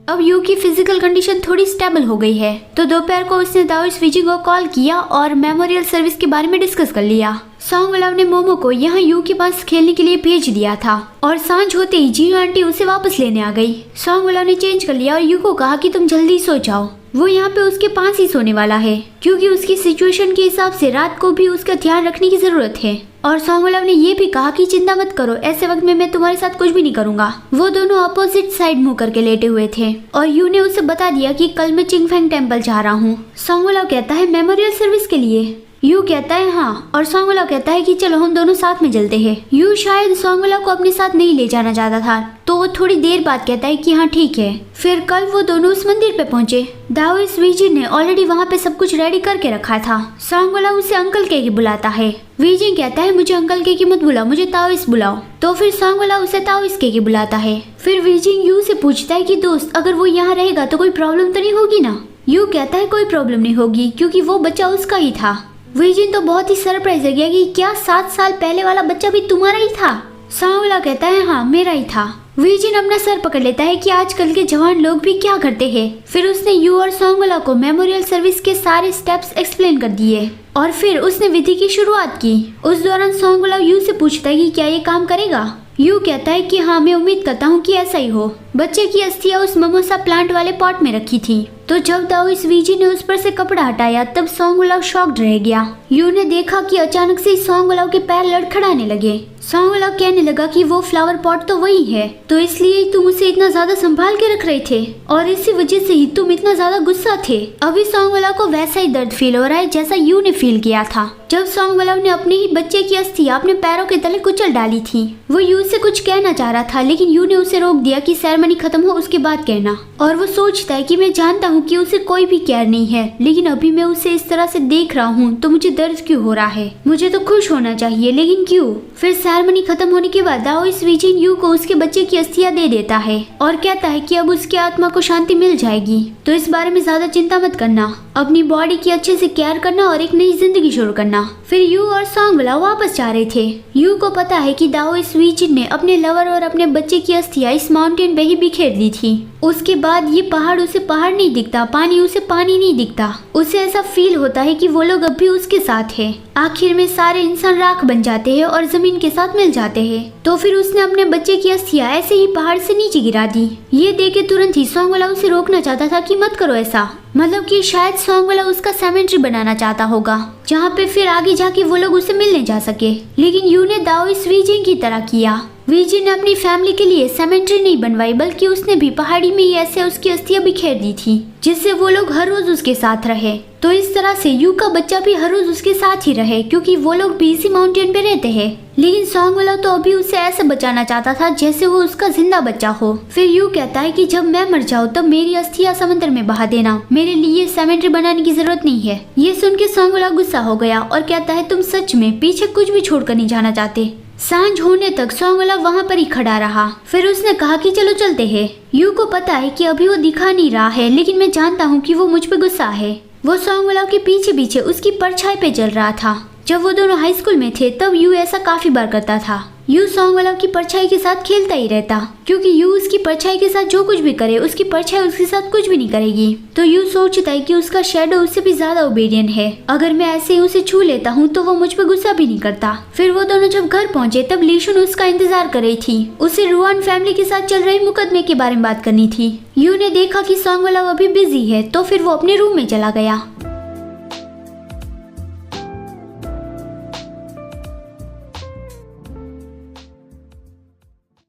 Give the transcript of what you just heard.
अब यू की physical condition थोड़ी स्टेबल हो गई है। तो दोपहर को उसने दाओइस वीजी को कॉल किया और मेमोरियल सर्विस के बारे में डिस्कस कर लिया। सोंगवलाव ने मोमो को यहाँ यू के पास खेलने के लिए भेज दिया था और सांझ होते ही जियो आंटी उसे वापस लेने आ गई। सोंगवलाव ने चेंज कर लिया और यू को कहा कि तुम जल्दी सो जाओ, वो यहाँ पे उसके पास ही सोने वाला है क्योंकि उसकी सिचुएशन के हिसाब से रात को भी उसका ध्यान रखने की जरूरत है। और सोंगवलाव ने ये भी कहा कि चिंता मत करो, ऐसे वक्त में मैं तुम्हारे साथ कुछ भी नहीं करूंगा। वो दोनों अपोजिट साइड मुंह करके लेटे हुए थे और यू ने उसे बता दिया कि कल मैं चिंगफेंग टेम्पल जा रहा हूँ। सोंगवलाव कहता है मेमोरियल सर्विस के लिए। यू कहता है हाँ और सोंगवलाव कहता है कि चलो हम दोनों साथ में चलते हैं। यू शायद सोंगवलाव को अपने साथ नहीं ले जाना चाहता था तो वो थोड़ी देर बाद कहता है कि हाँ ठीक है। फिर कल वो दोनों उस मंदिर पे पहुंचे। दाओइस वीजी ने ऑलरेडी वहाँ पे सब कुछ रेडी करके रखा था। सोंगवलाव उसे अंकल के बुलाता है। वीजी कहता है मुझे अंकल के मत बुलाओ, मुझे ताओइस बुलाओ। तो फिर सोंगवलाव उसे ताओइस के बुलाता है। फिर वीजी यू से पूछता है कि दोस्त अगर वो यहाँ रहेगा तो कोई प्रॉब्लम तो नहीं होगी ना। यू कहता है कोई प्रॉब्लम नहीं होगी क्योंकि वो बच्चा उसका ही था। वीजिन तो बहुत ही सरप्राइज हो गया कि क्या 7 साल पहले वाला बच्चा भी तुम्हारा ही था। सोंगवलाव कहता है हाँ मेरा ही था। वीजिन अपना सर पकड़ लेता है कि आजकल के जवान लोग भी क्या करते हैं। फिर उसने यू और सोंगवलाव को मेमोरियल सर्विस के सारे स्टेप्स एक्सप्लेन कर दिए और फिर उसने विधि की शुरुआत की। उस दौरान सोंगवलाव यू से पूछता है कि क्या ये काम करेगा। यू कहता है कि हाँ मैं उम्मीद करता हूँ कि ऐसा ही हो। बच्चे की अस्थियां उस ममोसा प्लांट वाले पॉट में रखी थी। तो जब दाओइस वीजी ने उस पर से कपड़ा हटाया तब सोंगवलाव शॉक्ड रह गया। यू ने देखा कि अचानक से सोंगवलाव के पैर लड़खड़ाने लगे। सोंगवलाव कहने लगा कि वो फ्लावर पॉट तो वही है, तो इसलिए तुम उसे इतना ज्यादा संभाल के रख रहे थे और इसी वजह से ही तुम इतना ज्यादा गुस्सा थे। अभी सोंगवलाव को वैसा ही दर्द फील हो रहा है जैसा यू ने फील किया था जब सोंगवलाव ने अपने ही बच्चे की अस्थियां अपने पैरों के तले कुचल डाली थी। वो यू से कुछ कहना चाह रहा था लेकिन यू ने उसे रोक दिया कि सेरेमनी खत्म हो उसके बाद कहना। और वो सोचता है कि मैं जानता हूँ कि उसे कोई भी केयर नहीं है, लेकिन अभी मैं उसे इस तरह से देख रहा हूँ तो मुझे दर्द क्यों हो रहा है। मुझे तो खुश होना चाहिए लेकिन क्यों। फिर सेरेमनी खत्म होने के बाद दाओइस वीजिन यू को उसके बच्चे की अस्थियां दे देता है और कहता है कि अब उसकी आत्मा को शांति मिल जाएगी, तो इस बारे में ज्यादा चिंता मत करना, अपनी बॉडी की अच्छे से केयर करना और एक नई जिंदगी शुरू करना। फिर यू और सोंगवलाव वापस जा रहे थे। यू को पता है कि दाओइस वीजिन ने अपने लवर और अपने बच्चे की अस्थियां इस माउंटेन पे ही बिखेर दी थी। उसके बाद ये पहाड़ उसे पहाड़ नहीं दिखता, पानी उसे पानी नहीं दिखता। उसे ऐसा फील होता है कि वो लोग अब भी उसके साथ है। आखिर में सारे इंसान राख बन जाते हैं और जमीन के साथ मिल जाते हैं। तो फिर उसने अपने बच्चे की अस्थियां ऐसे ही पहाड़ से नीचे गिरा दी। ये देख के तुरंत ही सोंगवलाव उसे रोकना चाहता था कि मत करो ऐसा, मतलब कि शायद सोंगवलाव उसका सेमेंट्री बनाना चाहता होगा जहाँ पे फिर आगे जाके वो लोग उसे मिलने जा सके। लेकिन यू ने दाओइस वीजिन की तरह किया। वीजिन ने अपनी फैमिली के लिए सेमेंट्री नहीं बनवाई बल्कि उसने भी पहाड़ी में ही ऐसे उसकी अस्थियां बिखेर दी थी जिससे वो लोग हर रोज उसके साथ रहे। तो इस तरह से यू का बच्चा भी हर रोज उसके साथ ही रहे क्योंकि वो लोग भी इसी माउंटेन पे रहते हैं। लेकिन सोंगवलाव तो अभी उसे ऐसे बचाना चाहता था जैसे वो उसका जिंदा बच्चा हो। फिर यू कहता है कि जब मैं मर जाऊँ तब मेरी अस्थियां समंदर में बहा देना, मेरे लिए सेमेंट्री बनाने की जरूरत नहीं है। ये सुन के सोंगवलाव गुस्सा हो गया और कहता है तुम सच में पीछे कुछ भी छोड़कर नहीं जाना चाहते। सांझ होने तक सोंगवलाव वहाँ पर ही खड़ा रहा। फिर उसने कहा कि चलो चलते हैं। यू को पता है कि अभी वो दिखा नहीं रहा है लेकिन मैं जानता हूँ कि वो मुझ पे गुस्सा है। वो सोंगवलाव के पीछे पीछे उसकी परछाई पे चल रहा था। जब वो दोनों हाई स्कूल में थे तब यू ऐसा काफी बार करता था। यू सोंगवलाव की परछाई के साथ खेलता ही रहता क्योंकि यू उसकी परछाई के साथ जो कुछ भी करे उसकी परछाई उसके साथ कुछ भी नहीं करेगी। तो यू सोचता है कि उसका शैडो उससे भी ज्यादा ओबीडियंट है, अगर मैं ऐसे ही उसे छू लेता हूँ तो वो मुझ पे गुस्सा भी नहीं करता। फिर वो दोनों जब घर पहुँचे तब लीशुन उसका इंतजार कर रही थी। उसे रुआन फैमिली के साथ चल रहे मुकदमे के बारे में बात करनी थी। यू ने देखा कि सोंगवलाव अभी बिजी है तो फिर वो अपने रूम में चला गया।